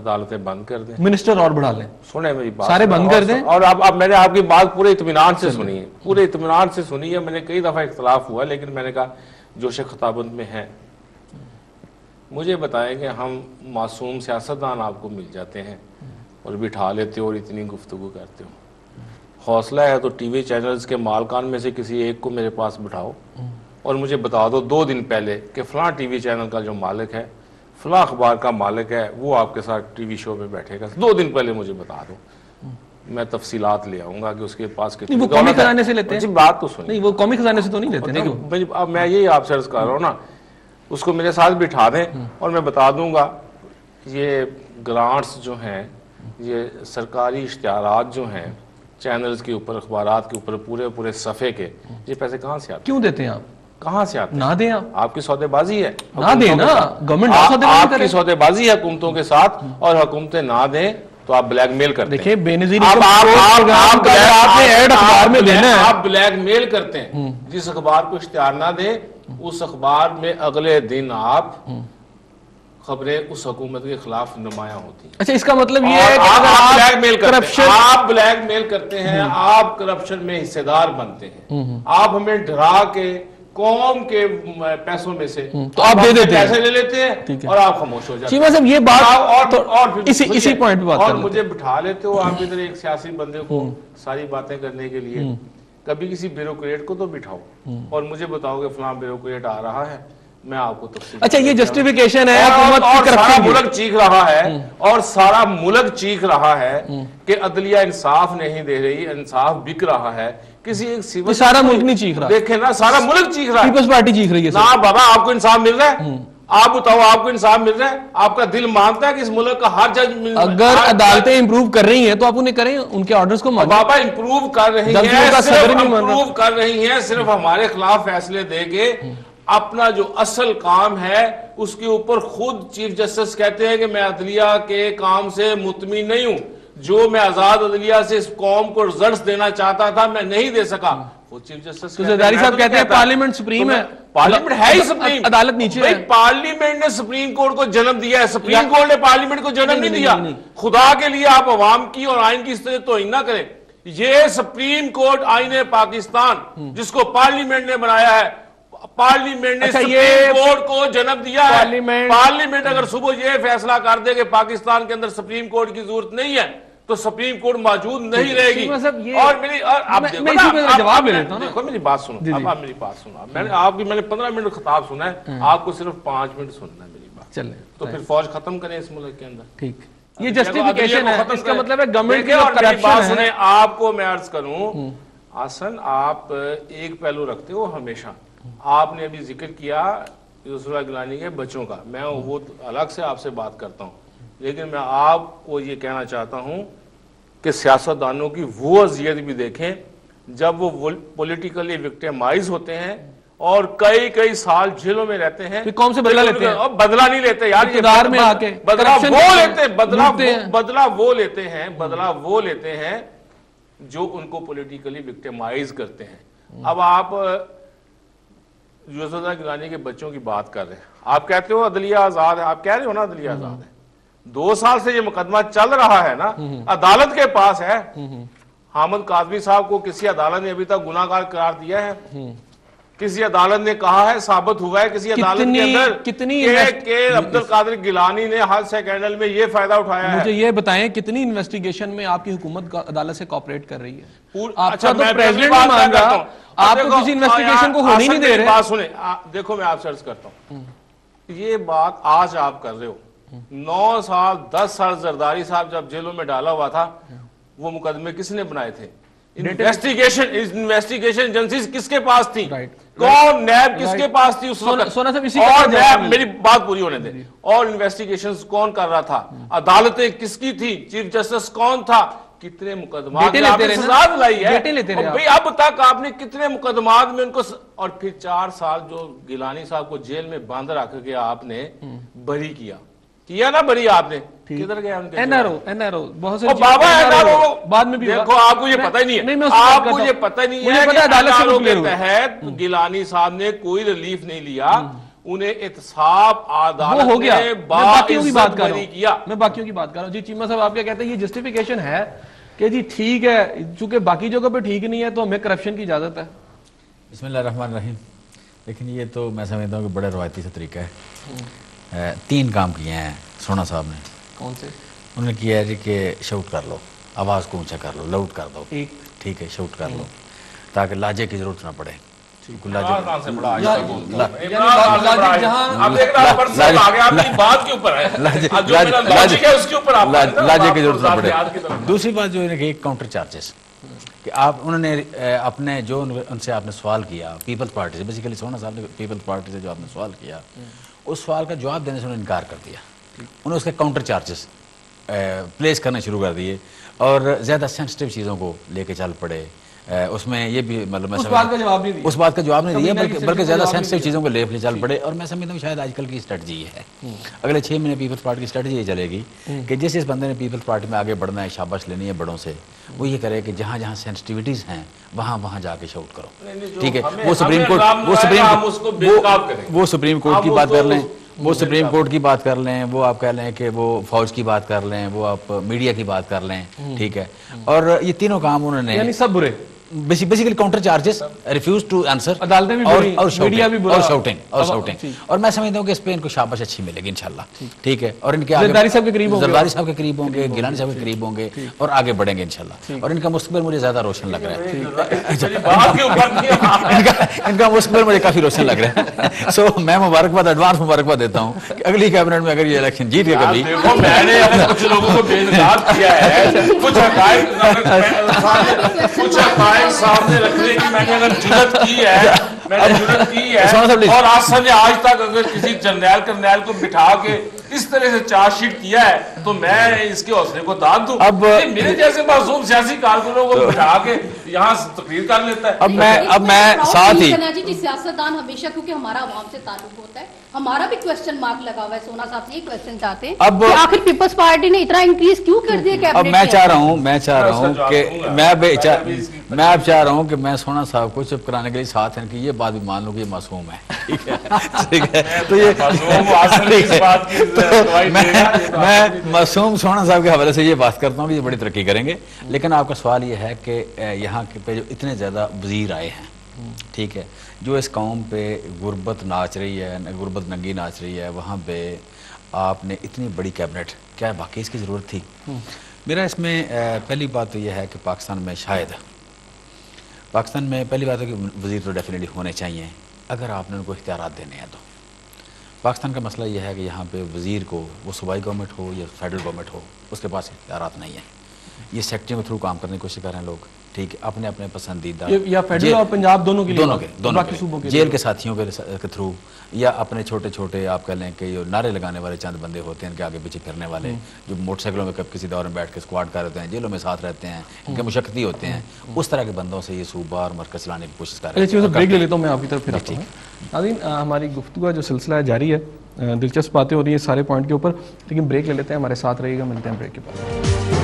عدالتیں بند کر دیں, منسٹر اور بڑھا لیں, سنیں میری بات, سارے بند کر دیں. اور اب میں نے آپ کی بات پورے اطمینان سے سنی ہے, پورے اطمینان سے سنی ہے. میں نے کئی دفعہ اختلاف ہوا, لیکن میں نے کہا جوش خطابت میں ہے. مجھے بتائیں کہ ہم معصوم سیاستدان آپ کو مل جاتے ہیں اور بٹھا لیتے ہو اور اتنی گفتگو کرتے ہو. حوصلہ ہے تو ٹی وی چینلز کے مالکان میں سے کسی ایک کو میرے پاس بٹھاؤ اور مجھے بتا دو 2 دن پہلے کہ فلاں ٹی وی چینل کا جو مالک ہے, فلاں اخبار کا مالک ہے, وہ آپ کے ساتھ ٹی وی شو پہ بیٹھے گا. 2 دن پہلے مجھے بتا دو, میں تفصیلات لے آؤں گا کہ اس کے پاس کتنی. وہ قومی خزانے سے لیتے ہیں. بات تو سنیں. نہیں, وہ قومی خزانے سے تو نہیں لیتے نا. اب میں یہی آپ سے عرض کر رہا ہوں نا, اس کو میرے ساتھ بٹھا دیں اور میں بتا دوں گا یہ گرانٹس جو ہیں, یہ سرکاری اشتہارات جو ہیں چینلز کے اوپر, اخبارات کے اوپر, پورے صفحے کے, یہ پیسے کہاں سے آتے ہیں؟ کیوں دیتے ہیں آپ؟ کہاں سے آتے ہیں؟ نہ دیں آپ کی سودے بازی ہے, نہ دیں نا, گورنمنٹ آپ کی سودے بازی ہے حکومتوں کے ساتھ, اور حکومتیں نہ دیں تو آپ بلیک میل کرتے ہیں. دیکھیں بے نظیر آپ بلیک میل کرتے ہیں. جس اخبار کو اشتہار نہ دیں اس اخبار میں اگلے دن آپ خبریں اس حکومت کے خلاف نمایاں ہوتی ہیں. اچھا, اس کا مطلب یہ ہے کہ آپ بلیک میل کرتے ہیں, آپ بلیک میل کرتے ہیں, آپ کرپشن میں حصے دار بنتے ہیں, آپ ہمیں ڈرا کے قوم کے پیسوں میں سے تو آپ دے دیتے ہیں, پیسے لے لیتے ہیں اور آپ خاموش ہو جاتے ہیں. چیمہ صاحب یہ بات اور اسی پوائنٹ پہ بات اور کر مجھے بٹھا لیتے ہو آپ ادھر ایک سیاسی بندے کو ساری باتیں کرنے کے لیے. کبھی کسی بیوروکریٹ کو تو بٹھاؤ اور مجھے بتاؤ کہ فلاں بیوروکریٹ آ رہا ہے, میں آپ کو تفصیل. اچھا, یہ جسٹیفیکیشن ہے اور سارا ملک چیخ رہا ہے, اور سارا ملک چیخ رہا ہے کہ عدلیہ انصاف نہیں دے رہی, انصاف بک رہا ہے. کسی ایک سیول سارا ملک نہیں چیخ رہا, دیکھیں نا, سارا ملک چیخ رہا ہے. پیپلز پارٹی چیخ رہی ہے نا بابا, آپ کو انصاف مل رہا ہے؟ آپ بتاؤ, آپ کو انصاف مل رہا ہے؟ آپ کا دل مانتا ہے کہ اس ملک کا ہر جج اگر عدالتیں امپروو کر رہی ہیں تو آپ انہیں کریں, ان کے آرڈرز کو مانیں. بابا امپروو کر رہی ہیں, صرف ہمارے خلاف فیصلے دے کے اپنا جو اصل کام ہے اس کے اوپر خود چیف جسٹس کہتے ہیں کہ میں عدلیہ کے کام سے مطمئن نہیں ہوں, جو میں آزاد عدلیہ سے اس قوم کو رزلٹس دینا چاہتا تھا میں نہیں دے سکا. وہ چیف جسٹس زرداری صاحب کہتے ہیں پارلیمنٹ سپریم ہے, پارلیمنٹ ہے ہی سپریم, عدالت نیچے ہے. پارلیمنٹ نے سپریم کورٹ کو جنم دیا ہے, سپریم کورٹ نے پارلیمنٹ کو جنم نہیں دیا. خدا کے لیے آپ عوام کی اور آئین کی اس طرح توہین نہ کریں. یہ سپریم کورٹ آئین پاکستان جس کو پارلیمنٹ نے بنایا ہے, پارلیمنٹ نے سپریم کورٹ کو جنم دیا ہے. پارلیمنٹ اگر صبح یہ فیصلہ کر دے کہ پاکستان کے اندر سپریم کورٹ کی ضرورت نہیں ہے تو سپریم کورٹ موجود نہیں رہے گی. اور جواب لے لیتا ہوں, دیکھو میری بات سنو, اب آپ میری بات سنو. میں نے 15 منٹ خطاب سنا ہے, آپ کو صرف 5 منٹ سننا ہے میری بات. چلیں تو پھر فوج ختم کریں اس ملک کے اندر. ٹھیک, یہ جسٹیفیکیشن ہے, اس کا مطلب ہے گورنمنٹ کی کرپشن ہے. آپ کو میں عرض کروں حسن, آپ ایک پہلو رکھتے ہو ہمیشہ. آپ نے ابھی ذکر کیا یوسف اللہ گیلانی کے بچوں کا, میں وہ الگ سے آپ سے بات کرتا ہوں, لیکن میں آپ کو یہ کہنا چاہتا ہوں کہ سیاستدانوں کی وہ اذیت بھی دیکھیں جب وہ پولیٹیکلی وکٹیمائز ہوتے ہیں اور کئی سال جیلوں میں رہتے ہیں. قوم سے بدلہ لیتے ہیں, بدلہ نہیں لیتے یار, اقتدار میں آ کے بدلہ وہ لیتے ہیں جو ان کو پولیٹیکلی وکٹیمائز کرتے ہیں. اب آپ یوسف اللہ گیلانی کے بچوں کی بات کر رہے ہیں, آپ کہتے ہو عدلیہ آزاد ہے, آپ کہہ رہے ہو نا عدلیہ آزاد ہے. 2 سال سے یہ مقدمہ چل رہا ہے نا, عدالت کے پاس ہے. حامد کاظمی صاحب کو کسی عدالت نے ابھی تک گناہگار قرار دیا ہے؟ کسی عدالت نے کہا ہے, ثابت ہوا ہے کسی عدالت کے اندر کہ عبدالقادر گیلانی نے ہر سیکنڈل میں یہ فائدہ اٹھایا ہے؟ مجھے یہ بتائیں کتنی انویسٹیگیشن میں آپ کی حکومت عدالت سے کوآپریٹ کر رہی ہے؟ اچھا, میں پریزیڈنٹ نہیں مان رہا, آپ کو کسی انویسٹیگیشن کو ہونے نہیں دے رہے. بات سنیں, دیکھو میں آپ سے عرض کرتا ہوں, یہ بات آج آپ کر رہے ہو. 9 سال 10 سال زرداری صاحب جب جیلوں میں ڈالا ہوا تھا, وہ مقدمے کس نے بنائے تھے؟ انویسٹیگیشن ایجنسیز کس کے پاس تھی؟ کون نیب کس کے پاس تھی اس وقت؟ اور نیب, میری بات پوری ہونے دیں, اور انویسٹیگیشنز کون کر رہا تھا؟ عدالتیں کس کی تھی؟ چیف جسٹس کون تھا؟ کتنے مقدمات میں آپ نے سزا دلائی ہے, بھئی اب تک آپ نے کتنے مقدمات میں ان کو, اور پھر 4 سال جو گیلانی صاحب کو جیل میں بند رکھ کے آپ نے بری کیا نا, بری آپ نے, کدھر گیا ان کے این آر او بہت سے بابا این آر او بعد میں بھی, دیکھو آپ کو یہ پتہ ہی نہیں ہے, آپ کو یہ پتہ نہیں ہے کہ این آر او کے تحت گیلانی صاحب نے کوئی ریلیف نہیں لیا. انہیں احتساب وہ عدالت ہو گیا. نے میں باقیوں کی بات باعزت کر رہا بری کیا. ہوں, میں باقیوں کی بات کر رہا ہوں. جی چیمہ صاحب آپ کیا کہتے ہیں یہ جسٹیفیکیشن ہے کہ جی ٹھیک ہے چونکہ باقی جگہ پہ ٹھیک نہیں ہے تو ہمیں کرپشن کی اجازت ہے؟ بسم اللہ الرحمن الرحیم. لیکن یہ تو میں سمجھتا ہوں کہ بڑا روایتی سے طریقہ ہے. 3 کام کیے ہیں سونا صاحب نے. کون سے؟ انہوں نے کیا ہے جی کہ شاؤٹ کر لو, آواز کو اونچا کر لو, لاؤڈ کر دو, ایک ٹھیک ہے, شاؤٹ کر لو تاکہ لاجے کی ضرورت نہ پڑے. عمران خان سے بڑا آہستہ بولتا ہوں. یعنی عمران خان سے بڑا آہستہ. اب ایک رات پر سے آگے آپ کی بات کے اوپر ہے, اب جو میرا لاجک ہے اس کے اوپر آپ لاجے کی ضرورت نہ ذات پڑے. کی طرف. دوسری بات جو ہے کہ کاؤنٹر چارجز کہ آپ انہوں نے اپنے جو ان سے آپ نے سوال کیا پیپلز پارٹی سے, بیسیکلی سونا صاحب نے پیپلز پارٹی سے جو آپ نے سوال کیا اس سوال کا جواب دینے سے انہوں نے انکار کر دیا. انہوں نے اس کے کاؤنٹر چارجز پلیس کرنا شروع کر دیے اور زیادہ سینسٹیو چیزوں کو لے کے چل پڑے. اس میں یہ بھی مطلب میں اس بات کا جواب نہیں دیا, اس بات کا جواب نہیں دیا بلکہ زیادہ جواب نہیں سینسٹیو دیا. چیزوں کو لے چل پڑے. اور میں سمجھتا ہوں شاید آج کل کی اسٹریٹجی یہ ہے, اگلے 6 مہینے پیپلز پارٹی کی اسٹریٹجی یہ چلے گی کہ جس بندے نے پیپلز پارٹی میں آگے بڑھنا ہے, شاباش لینی ہے بڑوں سے, وہ یہ کرے کہ جہاں جہاں سینسٹیوٹیز ہیں وہاں جا کے شاؤٹ کرو. ٹھیک ہے, وہ سپریم کورٹ کی بات کر لیں, وہ سپریم کورٹ کی بات کر لیں, وہ آپ کہہ لیں کہ وہ فوج کی بات کر لیں, وہ آپ میڈیا کی بات کر لیں. ٹھیک ہے, اور یہ تینوں کام انہوں نے یعنی سب برے basically counter charges, refuse to answer, عدالتیں بھی بری, میڈیا بھی برا, اور شاؤٹنگ. اور میں سمجھتا ہوں کہ اس پہ ان کو شاباش اچھی ملے گی انشاءاللہ. ٹھیک ہے, اور ان کے زرداری صاحب کے قریب ہوں گے, زرداری صاحب کے قریب ہوں گے, گیلانی صاحب کے قریب ہوں گے اور آگے بڑھیں گے انشاءاللہ. اور ان کا مستقبل مجھے زیادہ روشن لگ رہا ہے. ان کا مستقبل مجھے کافی روشن لگ رہا ہے. سو میں مبارکباد, ایڈوانس مبارکباد دیتا ہوں کہ اگلی کیبنٹ میں اگر یہ الیکشن جیت گئے کبھی, میں نے کچھ لوگوں کو بےزاد کیا ہے, کچھ حقائق سامنے رکھنے کی میں نے اگر جرت کی ہے, میں نے جرت کی ہے, اور آج تک اگر کسی جرنیل کو بٹھا کے اس طرح سے چارج شیٹ کیا ہے تو میں اس کے حوصلے کو داد دوں. اب میرے جیسے معصوم سیاسی کارکنوں کو بٹھا کے یہاں تقریر کر لیتا ہے. اب میں ساتھ ہی سیاستدان ہمیشہ, کیونکہ ہمارا عوام سے تعلق ہوتا ہے, ہمارا بھی کوسچن مارک لگا ہوا ہے. سونا صاحب سے یہ کوسچن چاہتے ہیں کہ آخر پیپلز پارٹی نے اتنا انکریز کیوں کر دیا کیبنٹ. اب میں چاہ رہا ہوں کہ میں اب چاہ رہا ہوں کہ میں سونا صاحب کو چپ کرانے کے لیے ساتھ ہیں کہ یہ بات بھی مان لوں کہ یہ معصوم ہے. ٹھیک ہے, تو یہ میں معصوم سونا صاحب کے حوالے سے یہ بات کرتا ہوں کہ یہ بڑی ترقی کریں گے. لیکن آپ کا سوال یہ ہے کہ یہاں پہ جو اتنے زیادہ وزیر آئے ہیں, ٹھیک ہے, جو اس قوم پہ غربت ناچ رہی ہے, غربت ننگی ناچ رہی ہے, وہاں پہ آپ نے اتنی بڑی کیبنٹ, کیا باقی اس کی ضرورت تھی؟ میرا اس میں پہلی بات تو یہ ہے کہ پاکستان میں پہلی بات ہے کہ وزیر تو ڈیفینیٹلی ہونے چاہیے اگر آپ نے ان کو اختیارات دینے ہیں. تو پاکستان کا مسئلہ یہ ہے کہ یہاں پہ وزیر کو, وہ صوبائی گورنمنٹ ہو یا فیڈرل گورنمنٹ ہو, اس کے پاس اختیارات نہیں ہیں. یہ سیکٹری کے تھرو کام کرنے کی کوشش کر رہے ہیں لوگ, ٹھیک ہے, اپنے اپنے پسندیدہ یا فیڈرل اور پنجاب دونوں کے جیل کے ساتھیوں کے تھرو, یا اپنے چھوٹے چھوٹے آپ کہہ لیں کہ جو نعرے لگانے والے چند بندے ہوتے ہیں ان کے آگے پیچھے پھرنے والے, جو موٹر سائیکلوں میں کب کسی دور میں بیٹھ کے اسکواڈ کر رہتے ہیں, جیلوں میں ساتھ رہتے ہیں, ان کے مشقتی ہوتے ہیں, اس طرح کے بندوں سے یہ صوبہ اور مرکز چلانے کی کوشش کر رہے ہیں. بریک لے لیتا ہوں, میں آپ کی طرف پھر آتا ہوں. ناظرین, ہماری گفتگو جو سلسلہ جاری ہے, دلچسپ باتیں ہو رہی ہیں سارے پوائنٹ کے اوپر, لیکن بریک لے لیتے ہیں, ہمارے ساتھ رہیے گا, ملتے ہیں بریک کے بعد.